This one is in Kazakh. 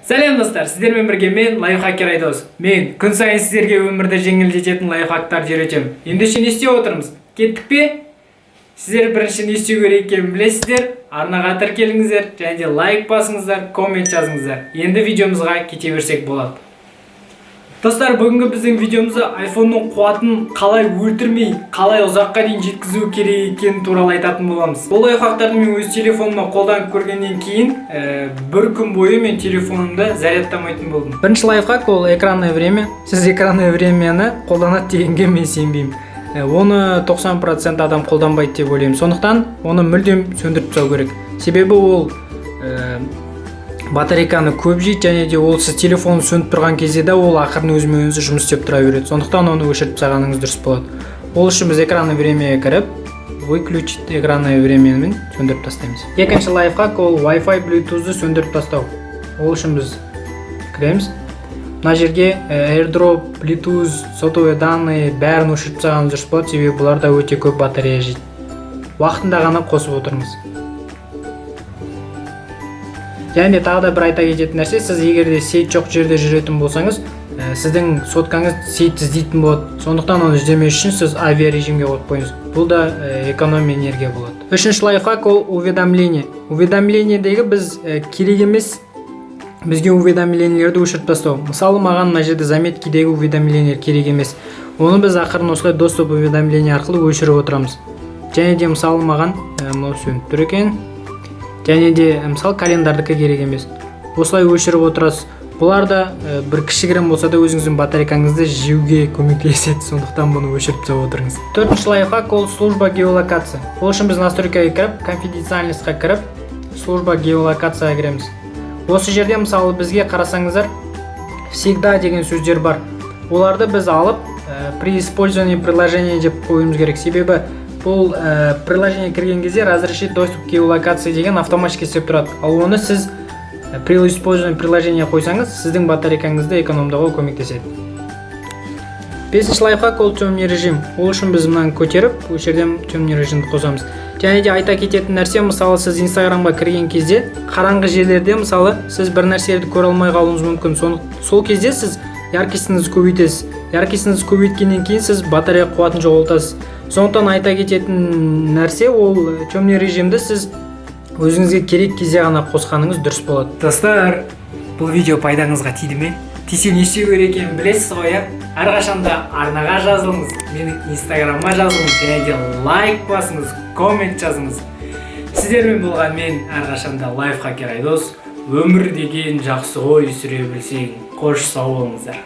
Сәлем достар, сіздермен бірге мен лайфхакер Айдос. Мен күн сайын сіздерге өмірді жеңілдететін лайфхактарды үйретемін. Ендеше не істеп отырмыз? Кеттік пе? Сіздер бірінші не істеу керек екенін білесіздер. Арнаға тіркеліңіздер және де лайк басыңыздар, коммент жазыңыздар. Енді видеомызға кете берсек болады. Достар, бүгінгі біздің видеомызда iPhone-ның қуатын қалай өлтірмей, қалай ұзаққа дейін жеткізу керек екені туралы айтатын боламыз. Бұл лайфхактарды мен өз телефоныма қолданып көргеннен кейін бір күн бойы мен телефонымды зарядтамайтын болдым. Бірінші лайфхак ол экранное время. Сіз экранное времяны қолданады дегенге мен сенбеймін. Оны 90% адам қолданбайды деп ойлаймын. Сондықтан оны мүлдем сөндіріп тастау керек. Себебі ол батарейканы көп жейді және де ол сіз телефонды сөніп тұрған кезде де ол ақырын өзімен өзі жұмыс істеп тұра береді. Сондықтан оны өшіріп тастағаныңыз дұрыс болады. Ол үшін біз экранное времяға кіріп, выключить экранное времяны сөндіріп тастаймыз. Екінші лайфхак ол Wi-Fi Bluetooth-ды сөндіріп тастау. Ол үшін біз кіреміз. Мына жерге AirDrop, Bluetooth, сотовый данные бәрін өшіріп тастағанымыз дұрыс болады, себебі бұларда өте көп батарея жейді. Уақытында ғана қосып отырмыз. Және тағы да бір айта кететін нәрсе, сіз егер де сейт жоқ жерде жүретін болсаңыз, сіздің соткаңыз сейт іздейтін болады. Сондықтан оны іздемеу үшін сіз авиа режимге қойып қойыңыз. Бұл да экономия энергия болады. Үшінші лайфхак ол уведомление. Уведомлениедегі біз керек емес бізге уведомлениелерді өшіріп тастау. Мысалы, маған мына жерде заметкидегі уведомлениелер керек емес. Оны біз ақырын осылай доступ уведомление арқылы өшіріп отырамыз. Және де мысалы маған мынау сөніп тұр екен. Және де мысалы календардікі керек емес. Осылай өшіріп отырасыз. Бұлар да бір кішігірім болса да өзіңіздің батарейкаңызды жеуге көмектеседі. Сондықтан бұны өшіріп тастап отырыңыз. Төртінші лайфхак ол служба геолокация. Ол үшін біз настройкаға кіріп, конфиденциальностьқа кіріп, служба геолокацияға кіреміз. Осы жерде мысалы бізге қарасаңыздар, всегда деген сөздер бар. Оларды біз алып, при использовании приложения деп қоюымыз керек. Себебі бұл приложение кірген кезде разрешить доступ к геолокации деген автоматически істеп тұрады. Ал оны сіз при использовании приложения қойсаңыз, сіздің батарейкаңызды экономдауға көмектеседі. Бесінші лайфхак ол темный режим. Ол үшін біз мынаны көтеріп, осы жерден темный режимді қосамыз. Және де айта кететін нәрсе, мысалы сіз Инстаграмға кірген кезде, қараңғы жерлерде мысалы сіз бір нәрселерді көре алмай қалуыңыз мүмкін. Сол кезде сіз яркостьіңізді көбейтесіз. Яркостьіңізді көбейткеннен кейін сіз батарея қуатын жоғалтасыз. Сондықтан айта кететін нәрсе ол темный режимді сіз өзіңізге керек кезде ғана қосқаныңыз дұрыс болады. Достар, бұл видео пайдаңызға тиді ме? Тисе не істеу керек екенін білесіз ғой, иә? Әрқашанда арнаға жазылыңыз, менің инстаграмға жазылыңыз және де лайк басыңыз, коммент жазыңыз. Сіздермен болған мен әрқашанда лайфхакер Айдос. Өмір деген жақсы ғой, сүре білсең, қош сау болыңыздар.